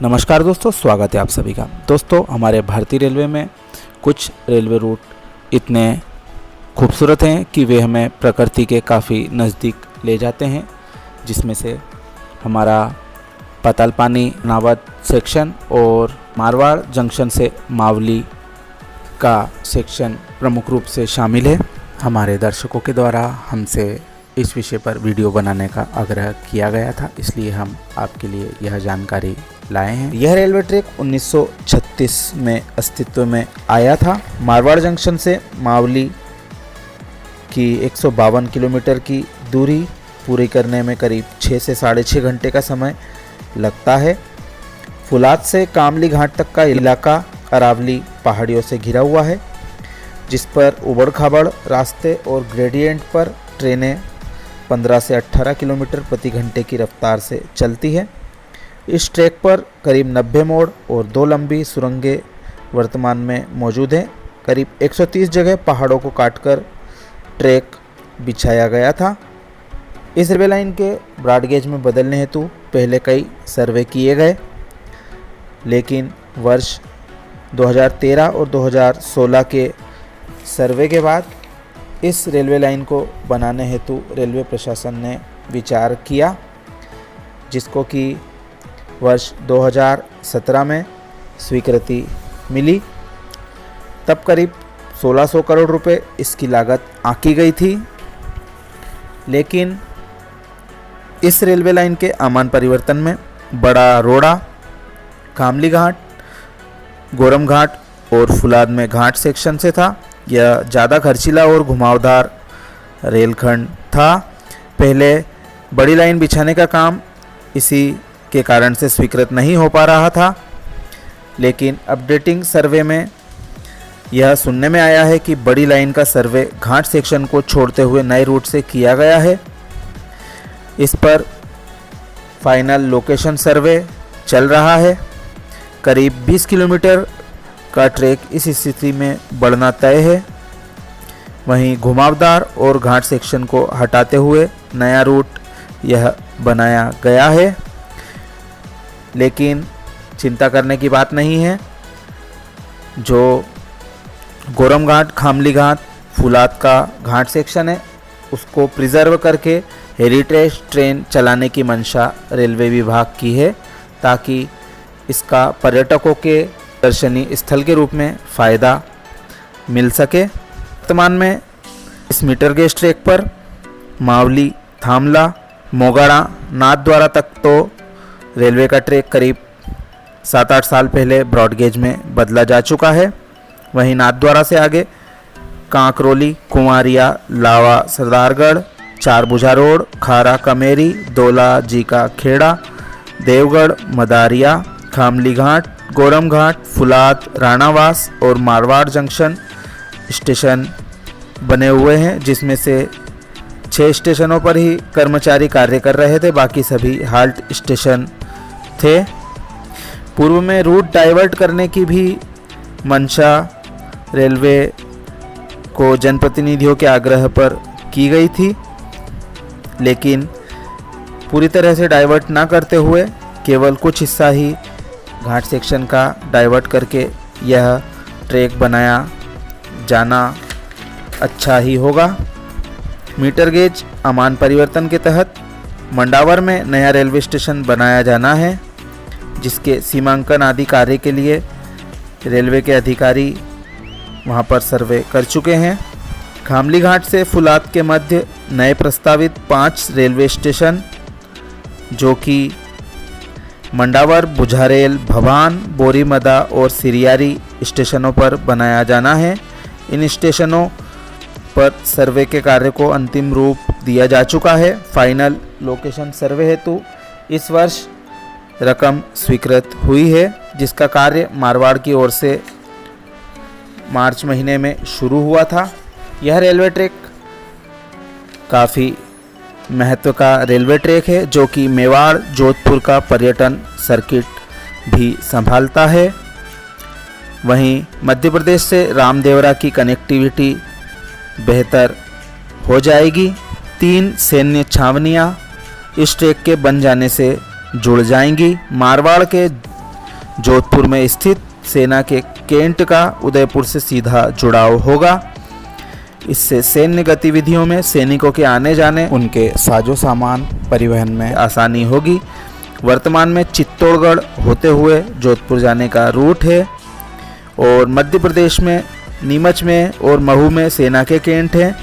नमस्कार दोस्तों, स्वागत है आप सभी का। दोस्तों, हमारे भारतीय रेलवे में कुछ रेलवे रूट इतने खूबसूरत हैं कि वे हमें प्रकृति के काफ़ी नज़दीक ले जाते हैं, जिसमें से हमारा पातालपानी नावद सेक्शन और मारवाड़ जंक्शन से मावली का सेक्शन प्रमुख रूप से शामिल है। हमारे दर्शकों के द्वारा हमसे इस विषय पर वीडियो बनाने का आग्रह किया गया था, इसलिए हम आपके लिए यह जानकारी लाए हैं। यह रेलवे ट्रैक 1936 में अस्तित्व में आया था। मारवाड़ जंक्शन से मावली की 152 किलोमीटर की दूरी पूरी करने में करीब 6 से 6.5 घंटे का समय लगता है। फुलाद से कामली घाट तक का इलाका अरावली पहाड़ियों से घिरा हुआ है, जिस पर उबड़ खाबड़ रास्ते और ग्रेडियंट पर ट्रेनें 15 से 18 किलोमीटर प्रति घंटे की रफ्तार से चलती है। इस ट्रैक पर करीब 90 मोड़ और 2 लंबी सुरंगें वर्तमान में मौजूद हैं। करीब 130 जगह पहाड़ों को काटकर ट्रैक बिछाया गया था। इस रेलवे लाइन के ब्रॉड गेज में बदलने हेतु पहले कई सर्वे किए गए, लेकिन वर्ष 2013 और 2016 के सर्वे के बाद इस रेलवे लाइन को बनाने हेतु रेलवे प्रशासन ने विचार किया, जिसको कि वर्ष 2017 में स्वीकृति मिली। तब करीब 1600 करोड़ रुपए इसकी लागत आंकी गई थी, लेकिन इस रेलवे लाइन के आमान परिवर्तन में बड़ा रोड़ा, कामली घाट, गोरम घाट और फुलाद में घाट सेक्शन से था। यह ज़्यादा खर्चीला और घुमावदार रेलखंड था। पहले बड़ी लाइन बिछाने का काम इसी के कारण से स्वीकृत नहीं हो पा रहा था, लेकिन अपडेटिंग सर्वे में यह सुनने में आया है कि बड़ी लाइन का सर्वे घाट सेक्शन को छोड़ते हुए नए रूट से किया गया है। इस पर फाइनल लोकेशन सर्वे चल रहा है। करीब 20 किलोमीटर का ट्रैक इस स्थिति में बढ़ना तय है। वहीं घुमावदार और घाट सेक्शन को हटाते हुए नया रूट यह बनाया गया है, लेकिन चिंता करने की बात नहीं है। जो गोरम घाट, खामली घाट, फुलाद का घाट सेक्शन है, उसको प्रिजर्व करके हेरिटेज ट्रेन चलाने की मंशा रेलवे विभाग की है, ताकि इसका पर्यटकों के दर्शनीय स्थल के रूप में फ़ायदा मिल सके। वर्तमान में इस मीटर गेज ट्रैक पर मावली, थामला, मोगाड़ा, नाथद्वारा तक तो रेलवे का ट्रैक करीब 7-8 साल पहले ब्रॉड गेज में बदला जा चुका है। वहीं नाथद्वारा से आगे कांकरोली, कुंवारिया, लावा, सरदारगढ़, चारभुजा रोड, खारा कमेरी, दोला जी का खेड़ा, देवगढ़, मदारिया, खामली घाट, गोरम घाट, फुलाद, राणावास और मारवाड़ जंक्शन स्टेशन बने हुए हैं, जिसमें से 6 स्टेशनों पर ही कर्मचारी कार्य कर रहे थे, बाकी सभी हाल्ट स्टेशन थे। पूर्व में रूट डाइवर्ट करने की भी मंशा रेलवे को जनप्रतिनिधियों के आग्रह पर की गई थी, लेकिन पूरी तरह से डाइवर्ट ना करते हुए केवल कुछ हिस्सा ही घाट सेक्शन का डाइवर्ट करके यह ट्रैक बनाया जाना अच्छा ही होगा। मीटर गेज आमान परिवर्तन के तहत मंडावर में नया रेलवे स्टेशन बनाया जाना है, जिसके सीमांकन आदि कार्य के लिए रेलवे के अधिकारी वहां पर सर्वे कर चुके हैं। खामली घाट से फुलाद के मध्य नए प्रस्तावित 5 रेलवे स्टेशन, जो कि मंडावर, बुझारेल, भवान, बोरीमदा और सिरियारी स्टेशनों पर बनाया जाना है। इन स्टेशनों पर सर्वे के कार्य को अंतिम रूप दिया जा चुका है। फाइनल लोकेशन सर्वे हेतु इस वर्ष रकम स्वीकृत हुई है, जिसका कार्य मारवाड़ की ओर से मार्च महीने में शुरू हुआ था। यह रेलवे ट्रैक काफ़ी महत्व का रेलवे ट्रैक है, जो कि मेवाड़, जोधपुर का पर्यटन सर्किट भी संभालता है। वहीं मध्य प्रदेश से रामदेवरा की कनेक्टिविटी बेहतर हो जाएगी। 3 सैन्य छावनियाँ इस ट्रैक के बन जाने से जुड़ जाएंगी। मारवाड़ के जोधपुर में स्थित सेना के कैंट का उदयपुर से सीधा जुड़ाव होगा। इससे सैन्य गतिविधियों में सैनिकों के आने जाने, उनके साजो सामान परिवहन में आसानी होगी। वर्तमान में चित्तौड़गढ़ होते हुए जोधपुर जाने का रूट है और मध्य प्रदेश में नीमच में और महू में सेना के कैंट हैं।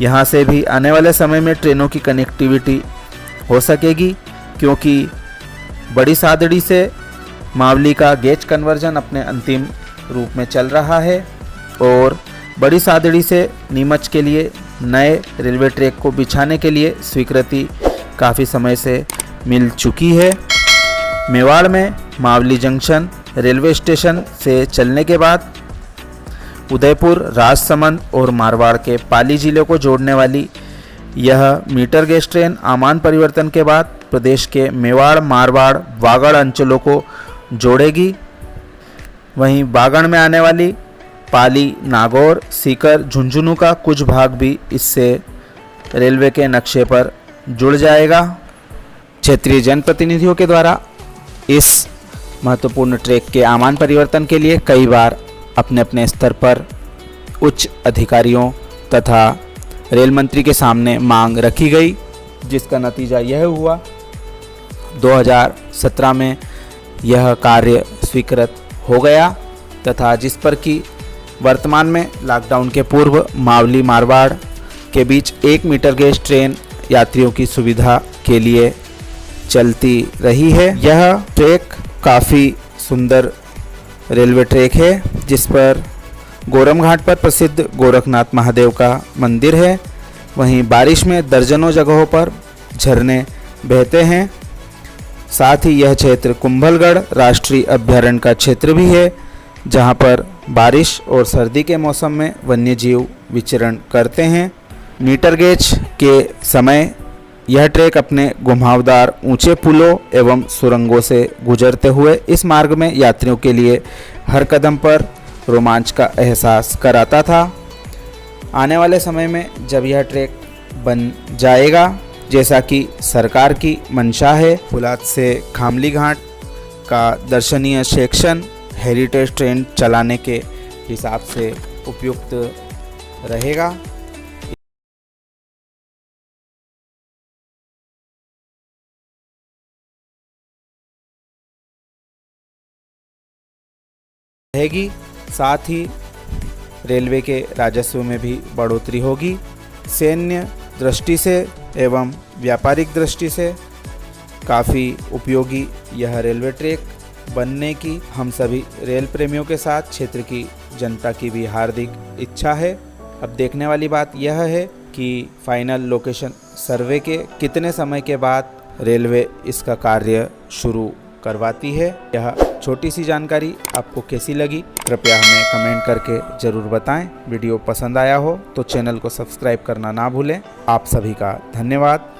यहाँ से भी आने वाले समय में ट्रेनों की कनेक्टिविटी हो सकेगी, क्योंकि बड़ी सादड़ी से मावली का गेज कन्वर्जन अपने अंतिम रूप में चल रहा है और बड़ी सादड़ी से नीमच के लिए नए रेलवे ट्रैक को बिछाने के लिए स्वीकृति काफ़ी समय से मिल चुकी है। मेवाड़ में मावली जंक्शन रेलवे स्टेशन से चलने के बाद उदयपुर, राजसमंद और मारवाड़ के पाली जिलों को जोड़ने वाली यह मीटर गेज ट्रेन आमान परिवर्तन के बाद प्रदेश के मेवाड़, मारवाड़, वागड़ अंचलों को जोड़ेगी। वहीं बागड़ में आने वाली पाली, नागौर, सीकर, झुंझुनू का कुछ भाग भी इससे रेलवे के नक्शे पर जुड़ जाएगा। क्षेत्रीय जनप्रतिनिधियों के द्वारा इस महत्वपूर्ण ट्रैक के आमान परिवर्तन के लिए कई बार अपने अपने स्तर पर उच्च अधिकारियों तथा रेल मंत्री के सामने मांग रखी गई, जिसका नतीजा यह हुआ 2017 में यह कार्य स्वीकृत हो गया तथा जिस पर कि वर्तमान में लॉकडाउन के पूर्व मावली मारवाड़ के बीच 1 मीटर गेज ट्रेन यात्रियों की सुविधा के लिए चलती रही है। यह ट्रैक काफ़ी सुंदर रेलवे ट्रैक है, जिस पर गोरम घाट पर प्रसिद्ध गोरखनाथ महादेव का मंदिर है। वहीं बारिश में दर्जनों जगहों पर झरने बहते हैं। साथ ही यह क्षेत्र कुंभलगढ़ राष्ट्रीय अभ्यारण्य का क्षेत्र भी है, जहां पर बारिश और सर्दी के मौसम में वन्यजीव विचरण करते हैं। मीटर गेज के समय यह ट्रैक अपने घुमावदार ऊंचे पुलों एवं सुरंगों से गुजरते हुए इस मार्ग में यात्रियों के लिए हर कदम पर रोमांच का एहसास कराता था। आने वाले समय में जब यह ट्रैक बन जाएगा, जैसा कि सरकार की मंशा है, फुलाद से खामली घाट का दर्शनीय सेक्शन हेरिटेज ट्रेन चलाने के हिसाब से उपयुक्त रहेगा। साथ ही रेलवे के राजस्व में भी बढ़ोतरी होगी। सैन्य दृष्टि से एवं व्यापारिक दृष्टि से काफ़ी उपयोगी यह रेलवे ट्रैक बनने की हम सभी रेल प्रेमियों के साथ क्षेत्र की जनता की भी हार्दिक इच्छा है। अब देखने वाली बात यह है कि फाइनल लोकेशन सर्वे के कितने समय के बाद रेलवे इसका कार्य शुरू करवाती है। यह छोटी सी जानकारी आपको कैसी लगी, कृपया हमें कमेंट करके ज़रूर बताएं। वीडियो पसंद आया हो तो चैनल को सब्सक्राइब करना ना भूलें। आप सभी का धन्यवाद।